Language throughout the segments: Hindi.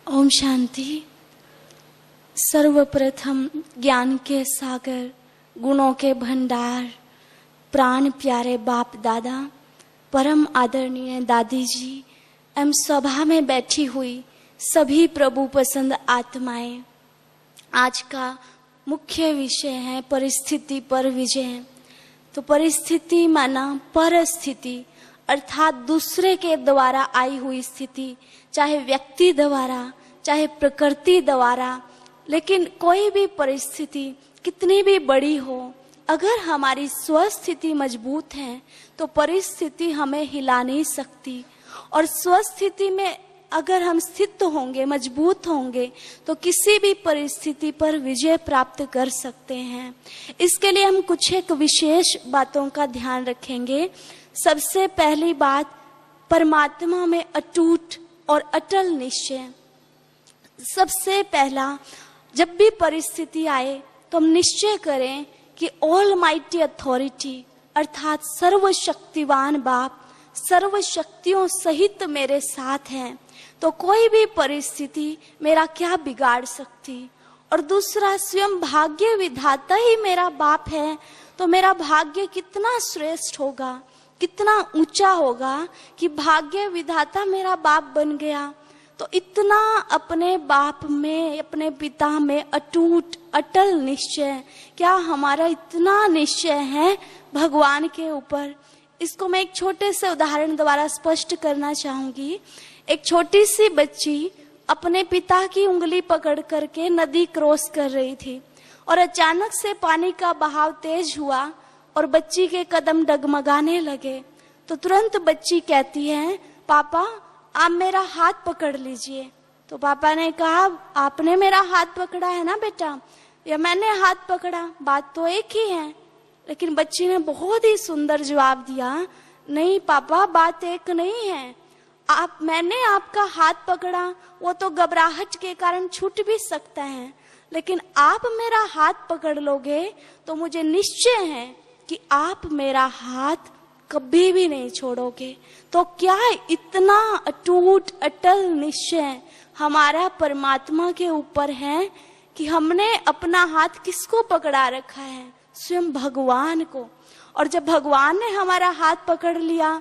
ओम शांति। सर्वप्रथम ज्ञान के सागर, गुणों के भंडार, प्राण प्यारे बाप दादा, परम आदरणीय दादी जी एवं सभा में बैठी हुई सभी प्रभु पसंद आत्माएं, आज का मुख्य विषय है परिस्थिति पर विजय। तो परिस्थिति माना परिस्थिति, अर्थात दूसरे के द्वारा आई हुई स्थिति, चाहे व्यक्ति द्वारा चाहे प्रकृति द्वारा, लेकिन कोई भी परिस्थिति कितनी भी बड़ी हो, अगर हमारी स्वस्थिति मजबूत है तो परिस्थिति हमें हिला नहीं सकती। और स्वस्थिति में अगर हम स्थित होंगे, मजबूत होंगे, तो किसी भी परिस्थिति पर विजय प्राप्त कर सकते हैं। इसके लिए हम कुछ एक विशेष बातों का ध्यान रखेंगे। सबसे पहली बात, परमात्मा में अटूट और अटल निश्चय। सबसे पहला, जब भी परिस्थिति आए तो हम निश्चय करें कि ऑल माइटी अथॉरिटी अर्थात सर्वशक्तिवान बाप सर्वशक्तियों सहित मेरे साथ हैं, तो कोई भी परिस्थिति मेरा क्या बिगाड़ सकती। और दूसरा, स्वयं भाग्य विधाता ही मेरा बाप है, तो मेरा भाग्य कितना श्रेष्ठ होगा, कितना ऊंचा होगा कि भाग्य विधाता मेरा बाप बन गया। तो इतना अपने बाप में, अपने पिता में अटूट अटल निश्चय, क्या हमारा इतना निश्चय है भगवान के ऊपर। इसको मैं एक छोटे से उदाहरण द्वारा स्पष्ट करना चाहूंगी। एक छोटी सी बच्ची अपने पिता की उंगली पकड़ करके नदी क्रॉस कर रही थी और अचानक से पानी का बहाव तेज हुआ और बच्ची के कदम डगमगाने लगे। तो तुरंत बच्ची कहती है, पापा आप मेरा हाथ पकड़ लीजिए। तो पापा ने कहा, आपने मेरा हाथ पकड़ा है ना बेटा, या मैंने हाथ पकड़ा, बात तो एक ही है। लेकिन बच्ची ने बहुत ही सुंदर जवाब दिया, नहीं पापा, बात एक नहीं है। मैंने आपका हाथ पकड़ा, वो तो घबराहट के कारण छूट भी सकता है, लेकिन आप मेरा हाथ पकड़ लोगे तो मुझे निश्चय है कि आप मेरा हाथ कभी भी नहीं छोड़ोगे। तो क्या इतना अटूट अटल निश्चय हमारा परमात्मा के ऊपर है कि हमने अपना हाथ किसको पकड़ा रखा है, स्वयं भगवान को। और जब भगवान ने हमारा हाथ पकड़ लिया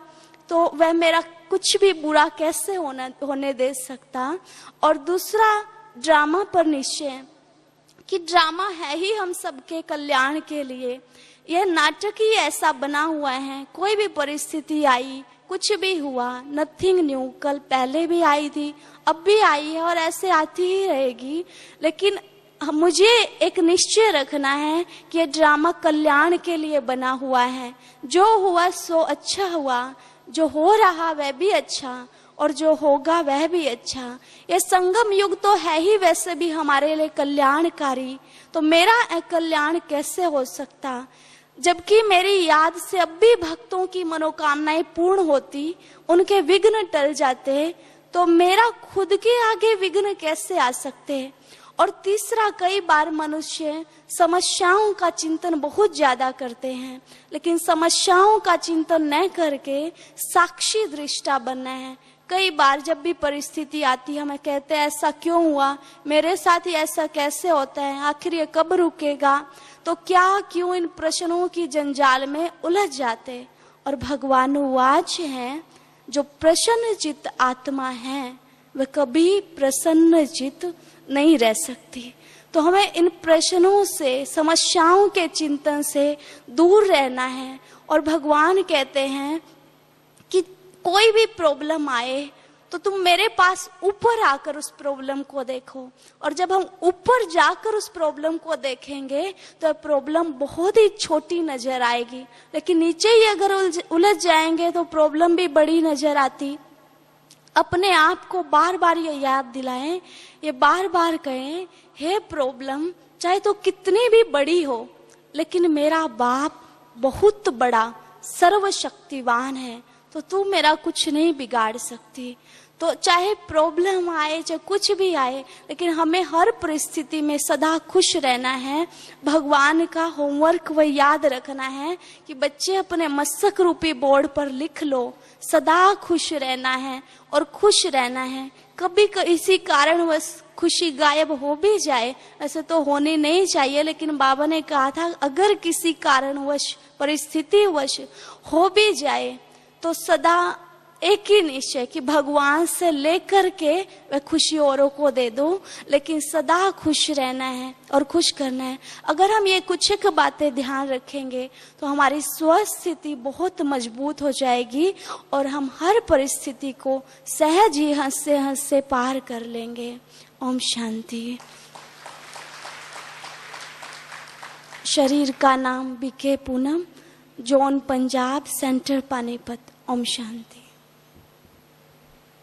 तो वह मेरा कुछ भी बुरा कैसे होने दे सकता। और दूसरा, ड्रामा पर निश्चय कि ड्रामा है ही हम सबके कल्याण के लिए। यह नाटक ही ऐसा बना हुआ है, कोई भी परिस्थिति आई, कुछ भी हुआ, नथिंग न्यू, कल पहले भी आई थी, अब भी आई है और ऐसे आती ही रहेगी। लेकिन मुझे एक निश्चय रखना है कि यह ड्रामा कल्याण के लिए बना हुआ है। जो हुआ सो अच्छा हुआ, जो हो रहा वह भी अच्छा, और जो होगा वह भी अच्छा। यह संगम युग तो है ही वैसे भी हमारे लिए कल्याणकारी, तो मेरा कल्याण कैसे हो सकता, जबकि मेरी याद से अब भी भक्तों की मनोकामनाएं पूर्ण होती, उनके विघ्न टल जाते, तो मेरा खुद के आगे विघ्न कैसे आ सकते। और तीसरा, कई बार मनुष्य समस्याओं का चिंतन बहुत ज्यादा करते हैं, लेकिन समस्याओं का चिंतन न करके साक्षी दृष्टा बनना है। कई बार जब भी परिस्थिति आती है, हमें कहते हैं ऐसा क्यों हुआ, मेरे साथ ही ऐसा कैसे होता है, आखिर ये कब रुकेगा। तो क्या क्यों इन प्रश्नों की जंजाल में उलझ जाते। और भगवान वाच है, जो प्रसन्न चित्त आत्मा है वह कभी प्रसन्न चित्त नहीं रह सकती। तो हमें इन प्रश्नों से, समस्याओं के चिंतन से दूर रहना है। और भगवान कहते हैं कि कोई भी प्रॉब्लम आए तो तुम मेरे पास ऊपर आकर उस प्रॉब्लम को देखो। और जब हम ऊपर जाकर उस प्रॉब्लम को देखेंगे तो प्रॉब्लम बहुत ही छोटी नजर आएगी, लेकिन नीचे ही अगर उलझ जाएंगे तो प्रॉब्लम भी बड़ी नजर आती। अपने आप को बार बार ये याद दिलाएं, ये बार बार कहें, हे प्रॉब्लम चाहे तो कितनी भी बड़ी हो, लेकिन मेरा बाप बहुत बड़ा सर्वशक्तिवान है, तो तू मेरा कुछ नहीं बिगाड़ सकती। तो चाहे प्रॉब्लम आए, चाहे कुछ भी आए, लेकिन हमें हर परिस्थिति में सदा खुश रहना है। भगवान का होमवर्क वह याद रखना है कि बच्चे अपने मस्तक रूपी बोर्ड पर लिख लो, सदा खुश रहना है। और खुश रहना है कभी किसी कारणवश खुशी गायब हो भी जाए, ऐसे तो होनी नहीं चाहिए, लेकिन बाबा ने कहा था अगर किसी कारणवश परिस्थितिवश हो भी जाए तो सदा एक ही निश्चय कि भगवान से लेकर के वह खुशी औरों को दे दो, लेकिन सदा खुश रहना है और खुश करना है। अगर हम ये कुछ एक बातें ध्यान रखेंगे तो हमारी स्वस्थिति बहुत मजबूत हो जाएगी और हम हर परिस्थिति को सहज ही हंसते हंसते पार कर लेंगे। ओम शांति। शरीर का नाम BK Poonam, zone Punjab, centre Panipat. ओम शांति।